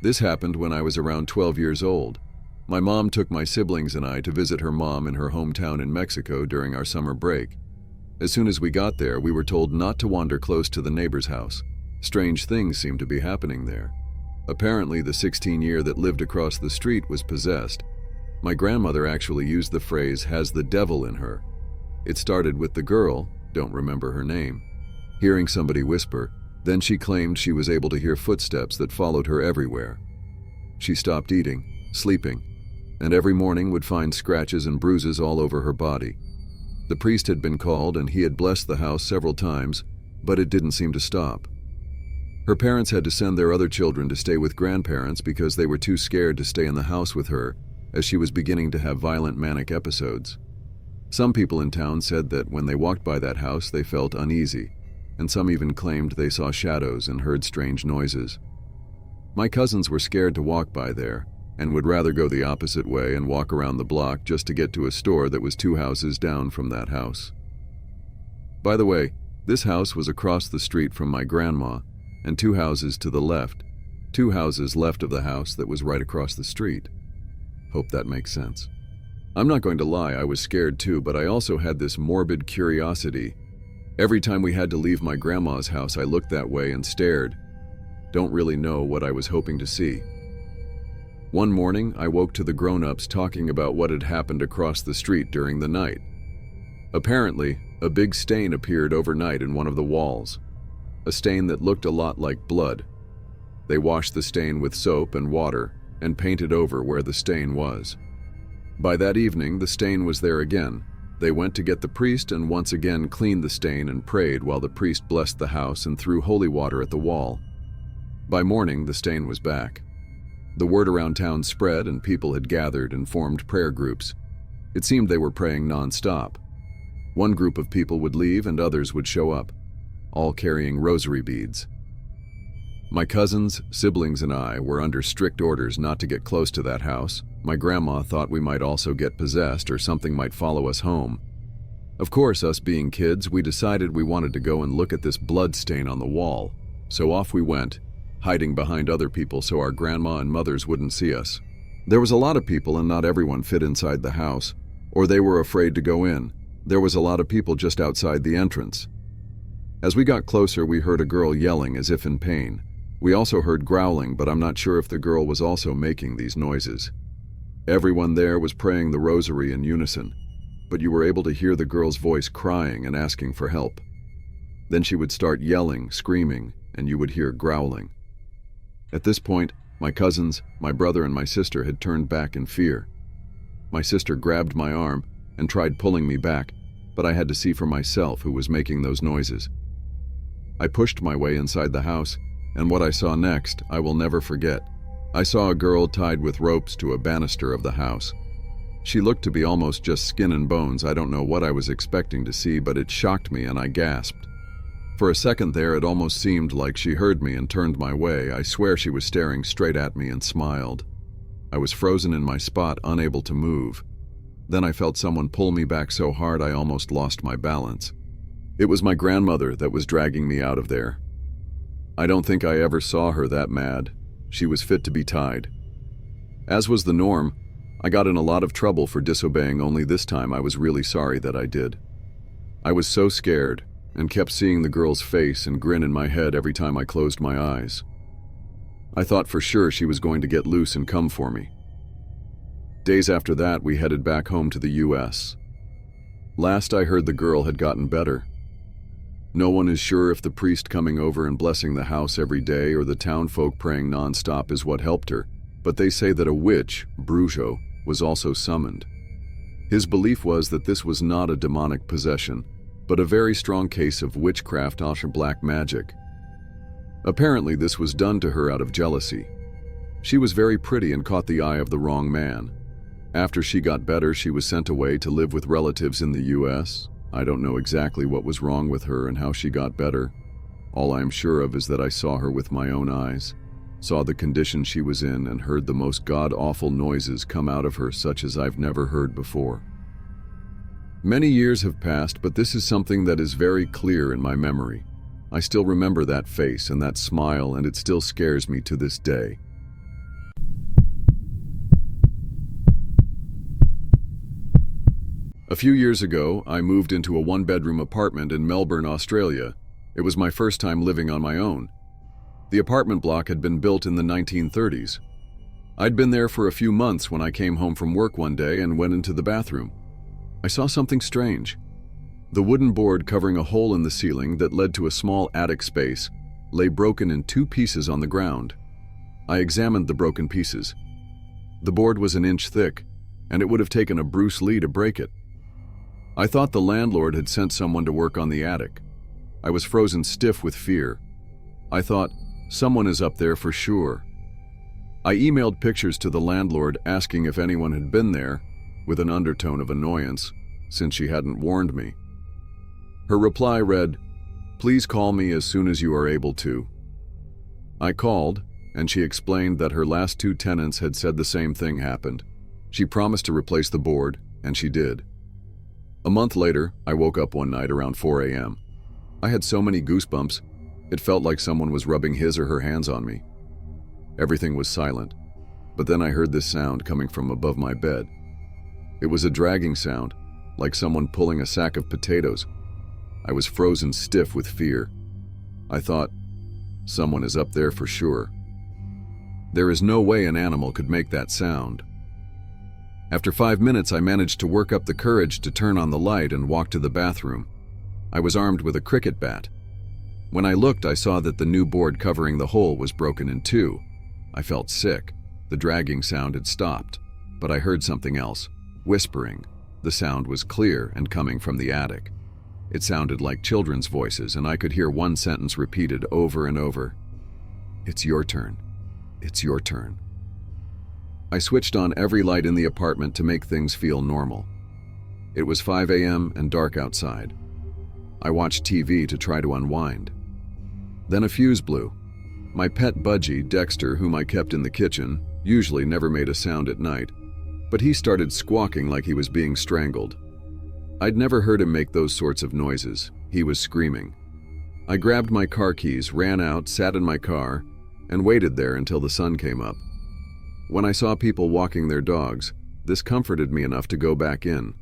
This happened when I was around 12 years old. My mom took my siblings and I to visit her mom in her hometown in Mexico during our summer break. As soon as we got there, we were told not to wander close to the neighbor's house. Strange things seemed to be happening there. Apparently, the 16-year that lived across the street was possessed. My grandmother actually used the phrase, "has the devil in her." It started with the girl, don't remember her name, hearing somebody whisper. Then she claimed she was able to hear footsteps that followed her everywhere. She stopped eating, sleeping, and every morning would find scratches and bruises all over her body. The priest had been called and he had blessed the house several times, but it didn't seem to stop. Her parents had to send their other children to stay with grandparents because they were too scared to stay in the house with her, as she was beginning to have violent manic episodes. Some people in town said that when they walked by that house they felt uneasy, and some even claimed they saw shadows and heard strange noises. My cousins were scared to walk by there, and would rather go the opposite way and walk around the block just to get to a store that was 2 houses down from that house. By the way, this house was across the street from my grandma, and 2 houses to the left, 2 houses left of the house that was right across the street. Hope that makes sense. I'm not going to lie, I was scared too, but I also had this morbid curiosity. Every time we had to leave my grandma's house, I looked that way and stared. Don't really know what I was hoping to see. One morning, I woke to the grown-ups talking about what had happened across the street during the night. Apparently, a big stain appeared overnight in one of the walls. A stain that looked a lot like blood. They washed the stain with soap and water and painted over where the stain was. By that evening, the stain was there again. They went to get the priest and once again cleaned the stain and prayed while the priest blessed the house and threw holy water at the wall. By morning, the stain was back. The word around town spread and people had gathered and formed prayer groups. It seemed they were praying non-stop. One group of people would leave and others would show up, all carrying rosary beads. My cousins, siblings, and I were under strict orders not to get close to that house. My grandma thought we might also get possessed or something might follow us home. Of course, us being kids, we decided we wanted to go and look at this blood stain on the wall. So off we went, hiding behind other people so our grandma and mothers wouldn't see us. There was a lot of people and not everyone fit inside the house, or they were afraid to go in. There was a lot of people just outside the entrance. As we got closer, we heard a girl yelling as if in pain. We also heard growling, but I'm not sure if the girl was also making these noises. Everyone there was praying the rosary in unison, but you were able to hear the girl's voice crying and asking for help. Then she would start yelling, screaming, and you would hear growling. At this point, my cousins, my brother, and my sister had turned back in fear. My sister grabbed my arm and tried pulling me back, but I had to see for myself who was making those noises. I pushed my way inside the house, and what I saw next, I will never forget. I saw a girl tied with ropes to a banister of the house. She looked to be almost just skin and bones. I don't know what I was expecting to see, but it shocked me and I gasped. For a second there, it almost seemed like she heard me and turned my way. I swear she was staring straight at me and smiled. I was frozen in my spot, unable to move. Then I felt someone pull me back so hard I almost lost my balance. It was my grandmother that was dragging me out of there. I don't think I ever saw her that mad. She was fit to be tied. As was the norm, I got in a lot of trouble for disobeying, only this time I was really sorry that I did. I was so scared and kept seeing the girl's face and grin in my head every time I closed my eyes. I thought for sure she was going to get loose and come for me. Days after that, we headed back home to the US. Last I heard, the girl had gotten better. No one is sure if the priest coming over and blessing the house every day or the townfolk praying non-stop is what helped her, but they say that a witch, Brujo, was also summoned. His belief was that this was not a demonic possession, but a very strong case of witchcraft or black magic. Apparently this was done to her out of jealousy. She was very pretty and caught the eye of the wrong man. After she got better, she was sent away to live with relatives in the US. I don't know exactly what was wrong with her and how she got better. All I am sure of is that I saw her with my own eyes, saw the condition she was in, and heard the most god-awful noises come out of her such as I've never heard before. Many years have passed, but this is something that is very clear in my memory. I still remember that face and that smile, and it still scares me to this day. A few years ago, I moved into a one-bedroom apartment in Melbourne, Australia. It was my first time living on my own. The apartment block had been built in the 1930s. I'd been there for a few months when I came home from work one day and went into the bathroom. I saw something strange. The wooden board covering a hole in the ceiling that led to a small attic space lay broken in two pieces on the ground. I examined the broken pieces. The board was an inch thick, and it would have taken a Bruce Lee to break it. I thought the landlord had sent someone to work on the attic. I was frozen stiff with fear. I thought, someone is up there for sure. I emailed pictures to the landlord asking if anyone had been there, with an undertone of annoyance, since she hadn't warned me. Her reply read, "Please call me as soon as you are able to." I called, and she explained that her last two tenants had said the same thing happened. She promised to replace the board, and she did. A month later, I woke up one night around 4 a.m. I had so many goosebumps, it felt like someone was rubbing his or her hands on me. Everything was silent, but then I heard this sound coming from above my bed. It was a dragging sound, like someone pulling a sack of potatoes. I was frozen stiff with fear. I thought, someone is up there for sure. There is no way an animal could make that sound. After 5 minutes, I managed to work up the courage to turn on the light and walk to the bathroom. I was armed with a cricket bat. When I looked, I saw that the new board covering the hole was broken in two. I felt sick. The dragging sound had stopped, but I heard something else, whispering. The sound was clear and coming from the attic. It sounded like children's voices, and I could hear one sentence repeated over and over. "It's your turn. It's your turn." I switched on every light in the apartment to make things feel normal. It was 5 a.m. and dark outside. I watched TV to try to unwind. Then a fuse blew. My pet budgie, Dexter, whom I kept in the kitchen, usually never made a sound at night, but he started squawking like he was being strangled. I'd never heard him make those sorts of noises. He was screaming. I grabbed my car keys, ran out, sat in my car, and waited there until the sun came up. When I saw people walking their dogs, this comforted me enough to go back in.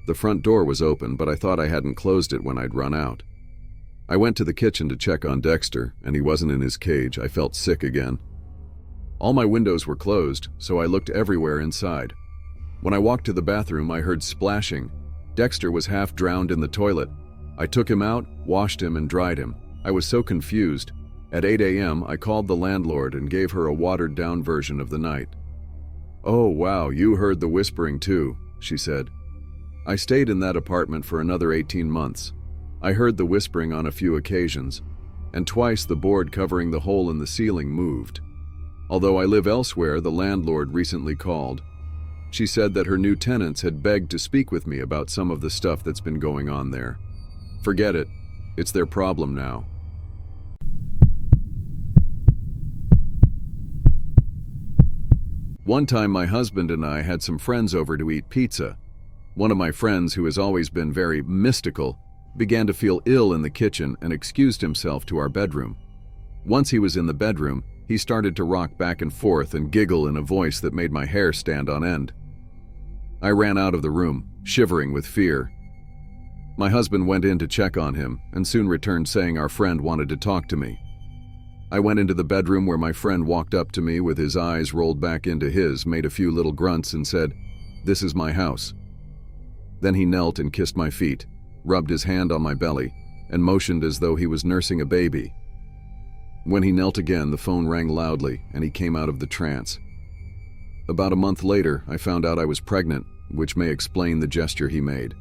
The front door was open, but I thought I hadn't closed it when I'd run out. I went to the kitchen to check on Dexter, and he wasn't in his cage. I felt sick again. All my windows were closed, so I looked everywhere inside. When I walked to the bathroom, I heard splashing. Dexter was half drowned in the toilet. I took him out, washed him, and dried him. I was so confused. At 8 a.m., I called the landlord and gave her a watered-down version of the night. "Oh, wow, you heard the whispering too," she said. I stayed in that apartment for another 18 months. I heard the whispering on a few occasions, and twice the board covering the hole in the ceiling moved. Although I live elsewhere, the landlord recently called. She said that her new tenants had begged to speak with me about some of the stuff that's been going on there. Forget it. It's their problem now. One time my husband and I had some friends over to eat pizza. One of my friends, who has always been very mystical, began to feel ill in the kitchen and excused himself to our bedroom. Once he was in the bedroom, he started to rock back and forth and giggle in a voice that made my hair stand on end. I ran out of the room, shivering with fear. My husband went in to check on him and soon returned saying our friend wanted to talk to me. I went into the bedroom where my friend walked up to me with his eyes rolled back into his, made a few little grunts and said, "This is my house." Then he knelt and kissed my feet, rubbed his hand on my belly, and motioned as though he was nursing a baby. When he knelt again, the phone rang loudly and he came out of the trance. About a month later, I found out I was pregnant, which may explain the gesture he made.